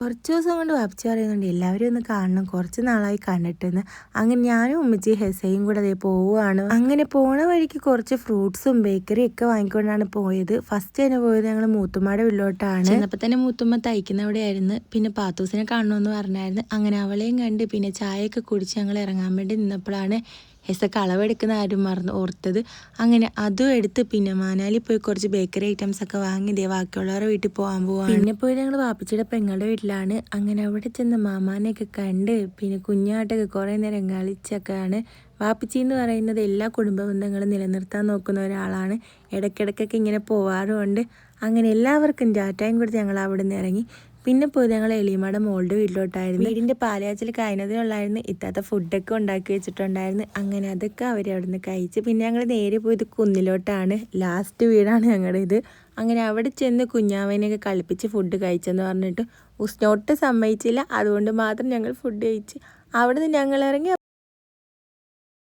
കുറച്ച് ദിവസം കൊണ്ട് വാപ്പിച്ച് പറയുന്നുണ്ട് എല്ലാവരും ഒന്ന് കാണണം, കുറച്ച് നാളായി കണ്ടിട്ടെന്ന്. അങ്ങനെ ഞാനും ഉമ്മച്ചി ഹെസയും കൂടെ അതേ പോവുകയാണ്. അങ്ങനെ പോണ വഴിക്ക് കുറച്ച് ഫ്രൂട്ട്സും ബേക്കറിയും ഒക്കെ വാങ്ങിക്കൊണ്ടാണ് പോയത്. ഫസ്റ്റ് തന്നെ പോയത് ഞങ്ങൾ മൂത്തുമ്മയുടെ വീട്ടിലോട്ടാണ്. ചെന്നപ്പോൾ തന്നെ മൂത്തുമ്മ തയ്ക്കുന്നവിടെയായിരുന്നു. പിന്നെ പാത്തൂസിനെ കാണണമെന്ന് പറഞ്ഞായിരുന്നു. അങ്ങനെ അവളെയും കണ്ട് പിന്നെ ചായയൊക്കെ കുടിച്ച് ഞങ്ങൾ ഇറങ്ങാൻ വേണ്ടി നിന്നപ്പോഴാണ് ഹെസക്ക് അളവെടുക്കുന്ന ആരും ഓർത്തത്. അങ്ങനെ അതും എടുത്ത് പിന്നെ മാനാലി പോയി കുറച്ച് ബേക്കറി ഐറ്റംസ് ഒക്കെ വാങ്ങി ബാക്കിയുള്ളവരുടെ വീട്ടിൽ പോകാൻ പോവാണ്. പിന്നെ പോയി ഞങ്ങൾ വാപ്പിച്ചിയുടെ പെങ്ങളുടെ വീട്ടിലാണ്. അങ്ങനെ അവിടെ ചെന്ന് മാമാനെയൊക്കെ കണ്ട് പിന്നെ കുഞ്ഞാട്ടൊക്കെ കുറേ നേരം കളിച്ചൊക്കെയാണ്. വാപ്പിച്ചി എന്ന് പറയുന്നത് എല്ലാ കുടുംബ ബന്ധങ്ങളും നിലനിർത്താൻ നോക്കുന്ന ഒരാളാണ്. ഇടയ്ക്കിടയ്ക്കൊക്കെ ഇങ്ങനെ പോവാറുമുണ്ട്. അങ്ങനെ എല്ലാവർക്കും ടാറ്റയും കൊടുത്ത് ഞങ്ങൾ അവിടെ നിന്ന് ഇറങ്ങി. പിന്നെ പോയത് ഞങ്ങൾ എളിയമ്മയുടെ മോളുടെ വീട്ടിലോട്ടായിരുന്നു. വീടിൻ്റെ പാലയാച്ചിൽ കഴിഞ്ഞതിനുള്ളായിരുന്നു. ഇത്താത്ത ഫുഡൊക്കെ ഉണ്ടാക്കി വെച്ചിട്ടുണ്ടായിരുന്നു. അങ്ങനെ അതൊക്കെ അവർ അവിടെ നിന്ന് കഴിച്ച് പിന്നെ ഞങ്ങൾ നേരെ പോയത് കുന്നിലോട്ടാണ്. ലാസ്റ്റ് വീടാണ് ഞങ്ങളുടെ ഇത്. അങ്ങനെ അവിടെ ചെന്ന് കുഞ്ഞാവനെയൊക്കെ കളിപ്പിച്ച് ഫുഡ് കഴിച്ചെന്ന് പറഞ്ഞിട്ട് ഉസ്നോട്ട് സമ്മതിച്ചില്ല. അതുകൊണ്ട് മാത്രം ഞങ്ങൾ ഫുഡ് കഴിച്ച് അവിടെ നിന്ന് ഞങ്ങൾ ഇറങ്ങി.